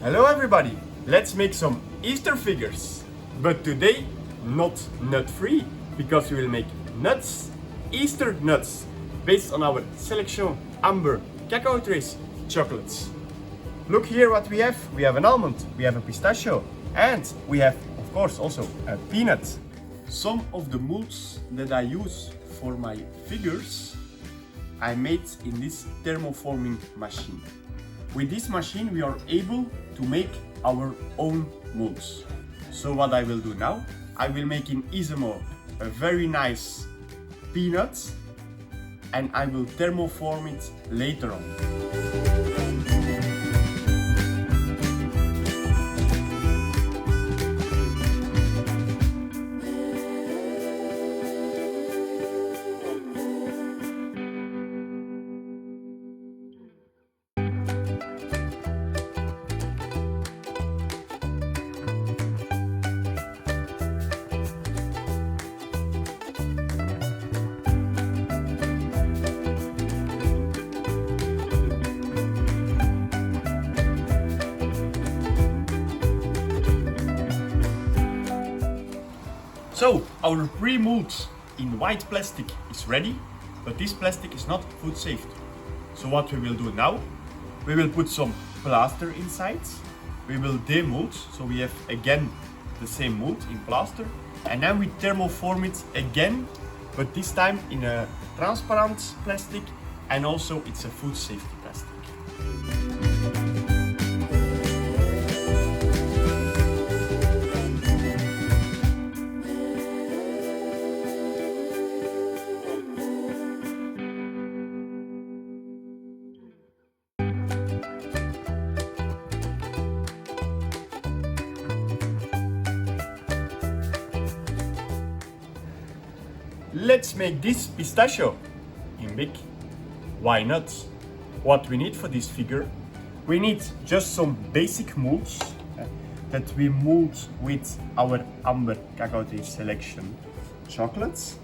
Hello everybody, let's make some Easter figures. But today, not nut-free, because we will make nuts, Easter nuts, based on our selection Amber Cacao Trace chocolates. Look here what we have. We have an almond, we have a pistachio, and we have, of course, also a peanut. Some of the molds that I use for my figures, I made in this thermoforming machine. With this machine we are able to make our own molds. So what I will do now, I will make in easy mode a very nice peanut and I will thermoform it later on. So our pre-mold in white plastic is ready, but this plastic is not food safe. So what we will do now, we will put some plaster inside, we will demold, so we have again the same mold in plaster, and then we thermoform it again, but this time in a transparent plastic, and also it's a food safety plastic. Let's make this pistachio in big. Why not? What we need for this figure, we need just some basic molds that we mold with our Amber Cacao Trace selection chocolates,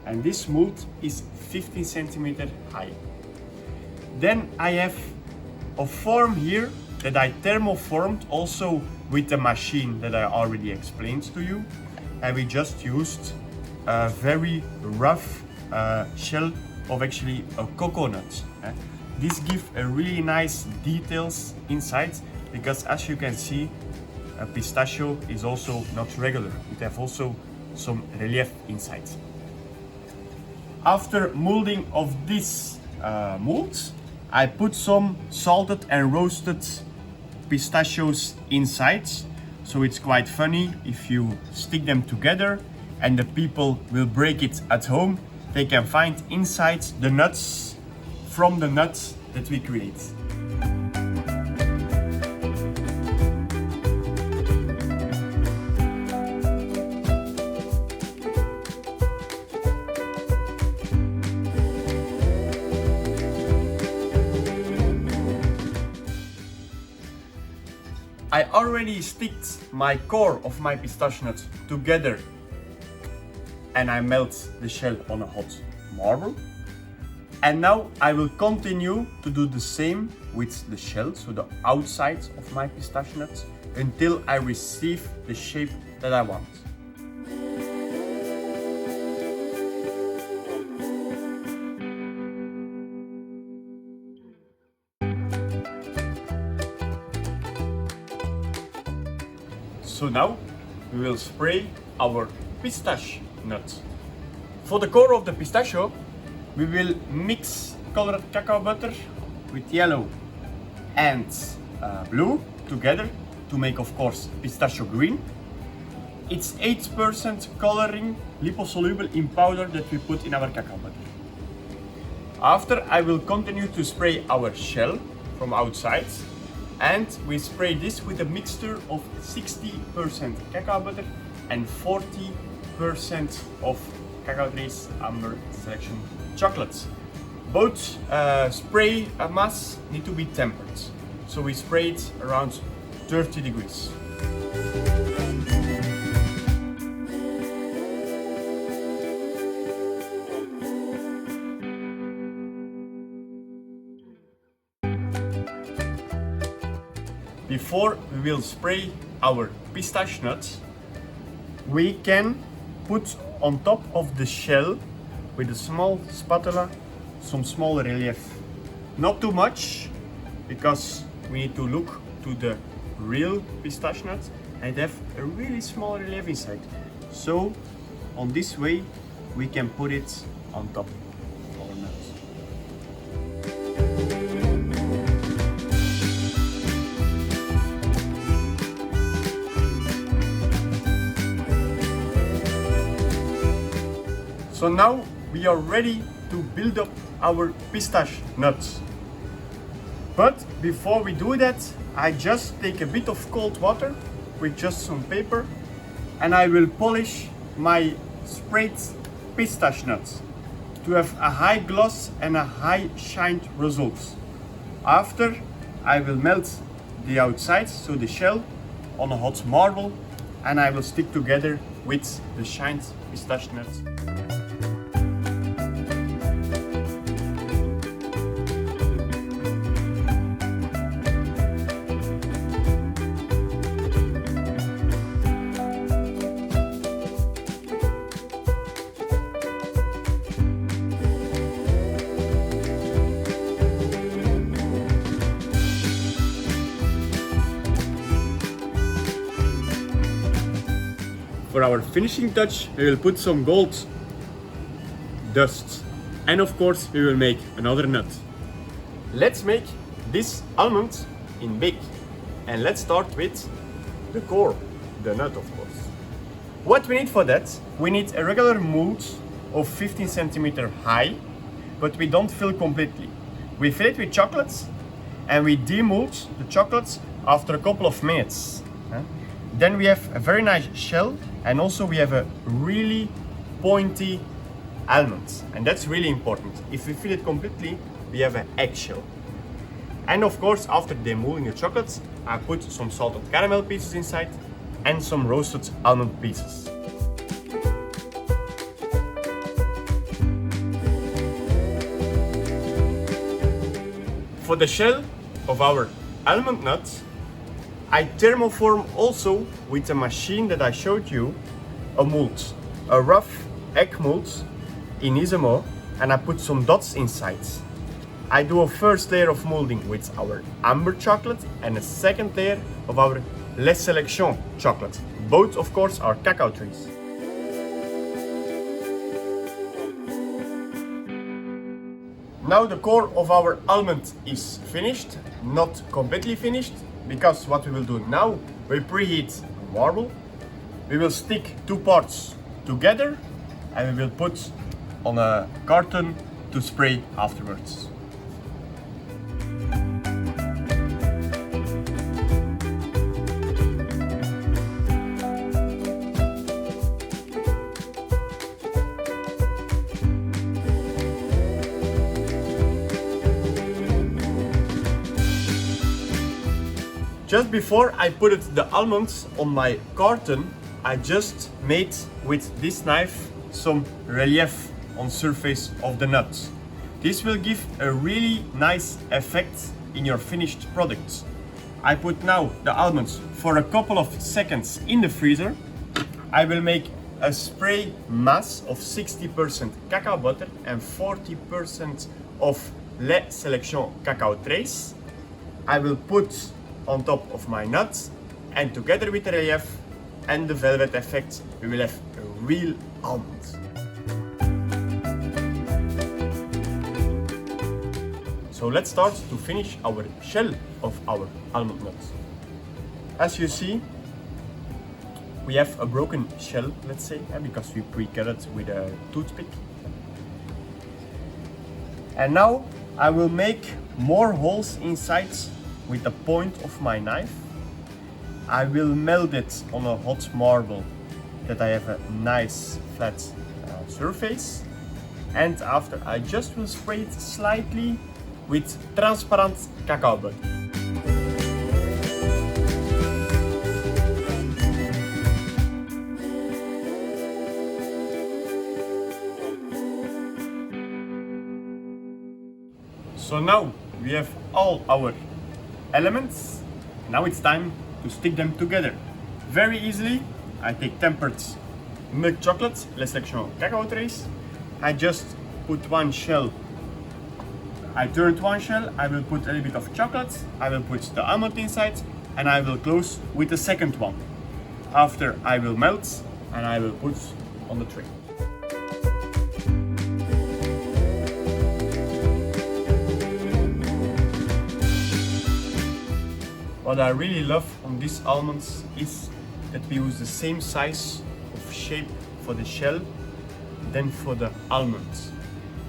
and this mold is 15 centimeters high. Then I have a form here that I thermoformed also with the machine that I already explained to you, and we just used a very rough shell of actually a coconut. This gives a really nice details inside, because as you can see, a pistachio is also not regular. It has also some relief inside. After molding of this mold, I put some salted and roasted pistachios inside. So it's quite funny if you stick them together and the people will break it at home, they can find inside the nuts from the nuts that we create. I already sticked my core of my pistachio nut together and I melt the shell on a hot marble. And now I will continue to do the same with the shell, so the outside of my pistachio nuts, until I receive the shape that I want. So now we will spray our pistachio nut. For the core of the pistachio, we will mix colored cacao butter with yellow and blue together to make, of course, pistachio green. It's 8% coloring liposoluble in powder that we put in our cacao butter. After, I will continue to spray our shell from outside, and we spray this with a mixture of 60% cacao butter and 40% of Cacao Trace Amber Selection chocolates. Both spray mass need to be tempered, so we spray it around 30 degrees. before we will spray our pistache nuts, we can put on top of the shell with a small spatula some small relief. Not too much, because we need to look to the real pistache nuts and have a really small relief inside. So on this way we can put it on top of our nuts. So now we are ready to build up our pistache nuts. But before we do that, I just take a bit of cold water with just some paper and I will polish my sprayed pistache nuts to have a high gloss and a high shined result. After, I will melt the outside, so the shell, on a hot marble, and I will stick together with the shined pistache nuts. For our finishing touch, we will put some gold dust, and of course we will make another nut. Let's make this almond in big, and let's start with the core, the nut of course. What we need for that, we need a regular mold of 15 centimeter high, but we don't fill completely. We fill it with chocolates and we demold the chocolates after a couple of minutes. Then we have a very nice shell, and also we have a really pointy almond, and that's really important. If we fill it completely, we have an eggshell. And of course, after demolding the chocolates, I put some salted caramel pieces inside and some roasted almond pieces. For the shell of our almond nut, I thermoform also with the machine that I showed you a mold, a rough egg mold in Isamo, and I put some dots inside. I do a first layer of molding with our Amber chocolate and a second layer of our Les Selections chocolate. Both of course are cacao trace. Now the core of our almond is finished, not completely finished, because what we will do now, we preheat a marble, we will stick two parts together and we will put on a carton to spray afterwards. Just before I put the almonds on my carton, I just made with this knife some relief on surface of the nuts. This will give a really nice effect in your finished product. I put now the almonds for a couple of seconds in the freezer. I will make a spray mass of 60% cacao butter and 40% of Les Selections Cacao Trace. I will put on top of my nuts, and together with the relief and the velvet effect, we will have a real almond. So let's start to finish our shell of our almond nuts. As you see, we have a broken shell, let's say, because we pre-cut it with a toothpick. And now I will make more holes inside with the point of my knife. I will melt it on a hot marble that I have a nice flat surface, and after I just will spray it slightly with transparent cacao butter. So now we have all our elements. Now it's time to stick them together. Very easily, I take tempered milk chocolate, La Selection Cacao Trace. I just put one shell. I turned one shell, I will put a little bit of chocolate, I will put the almond inside, and I will close with the second one. After I will melt and I will put on the tray. What I really love on these almonds is that we use the same size of shape for the shell than for the almonds.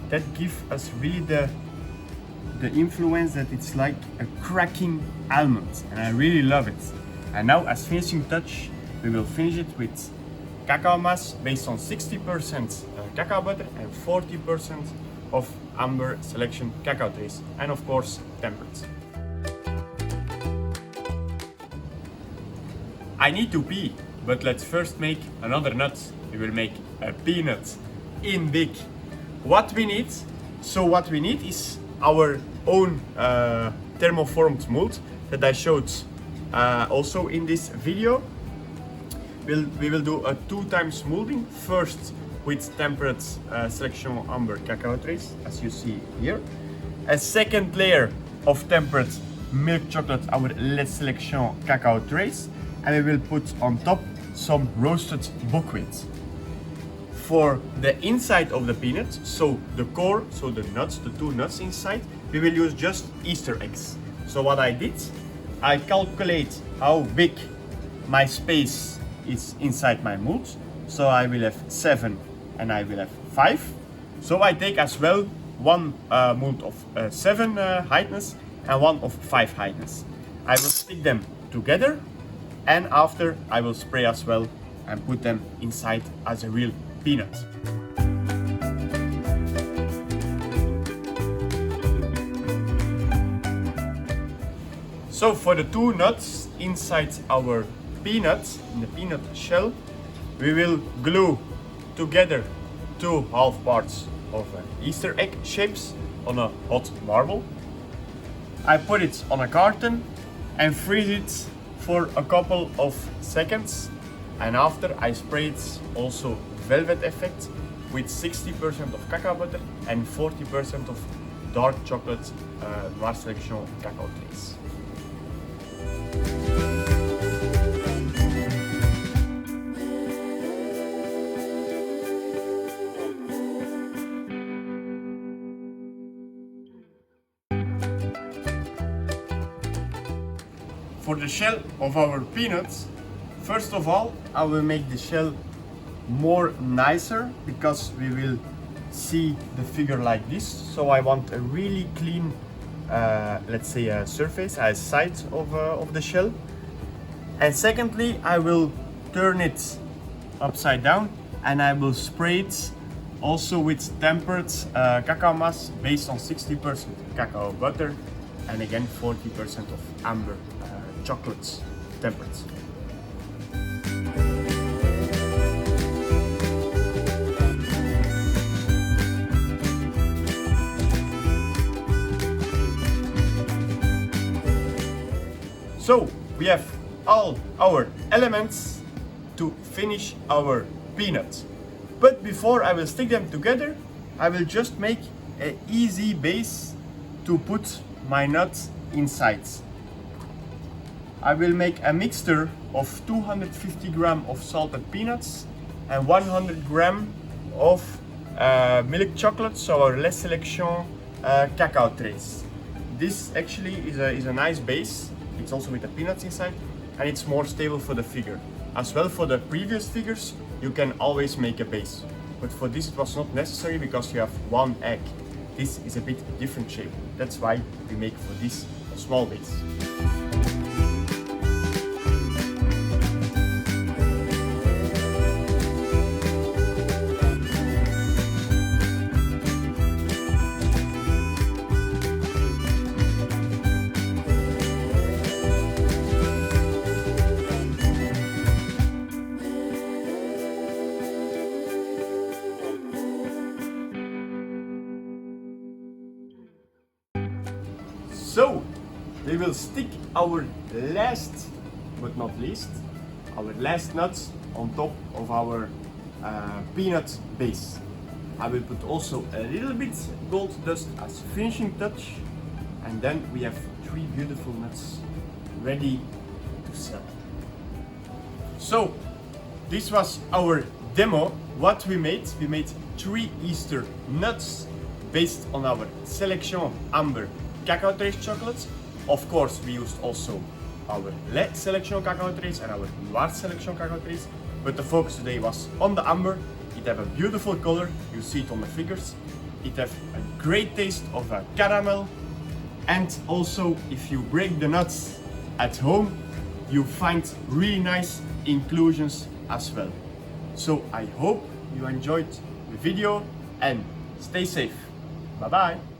That gives us really the influence that it's like a cracking almond, and I really love it. And now, as finishing touch, we will finish it with cacao mass based on 60% cacao butter and 40% of Amber Selection Cacao Trace, and of course tempered. I need to pee, but let's first make another nut. We will make a peanut in big. What we need is our own thermoformed mold that I showed also in this video. We will do a 2 times molding, first with tempered Selection Amber Cacao Trace, as you see here. A second layer of tempered milk chocolate, our La Selection Cacao Trace, and we will put on top some roasted buckwheat. For the inside of the peanut, so the core, so the nuts, the 2 nuts inside, we will use just Easter eggs. So what I did, I calculate how big my space is inside my mold. So I will have 7 and I will have 5. So I take as well one mold of 7 heightness and one of 5 heightness. I will stick them together, and after I will spray as well and put them inside as a real peanut. So for the 2 nuts inside our peanut, in the peanut shell, we will glue together 2 half parts of Easter egg shapes on a hot marble. I put it on a carton and freeze it for a couple of seconds, and after I spray it also velvet effect with 60% of cacao butter and 40% of dark chocolate Noir Selection Cacao Trace. For the shell of our peanuts, first of all, I will make the shell more nicer because we will see the figure like this. So I want a really clean, let's say, surface, a side of the shell. And secondly, I will turn it upside down and I will spray it also with tempered cacao mass based on 60% cacao butter and again 40% of amber chocolate tempered. So we have all our elements to finish our peanut. But before I will stick them together, I will just make an easy base to put my nuts inside. I will make a mixture of 250 grams of salted peanuts and 100 grams of milk chocolate, so our La Selection Cacao Trace. This actually is a nice base. It's also with the peanuts inside, and it's more stable for the figure. As well, for the previous figures, you can always make a base. But for this it was not necessary because you have one egg. This is a bit different shape. That's why we make for this a small base. So, we will stick our last but not least, our last nuts on top of our peanut base. I will put also a little bit gold dust as finishing touch, and then we have 3 beautiful nuts ready to sell. So this was our demo. What we made 3 Easter nuts based on our selection Amber Cacao Trace chocolates. Of course, we used also our Le selection Cacao Trace and our Noir selection Cacao Trace, but the focus today was on the Amber. It have a beautiful color, you see it on the figures. It have a great taste of a caramel, and also if you break the nuts at home, you find really nice inclusions as well. So I hope you enjoyed the video and stay safe. Bye bye.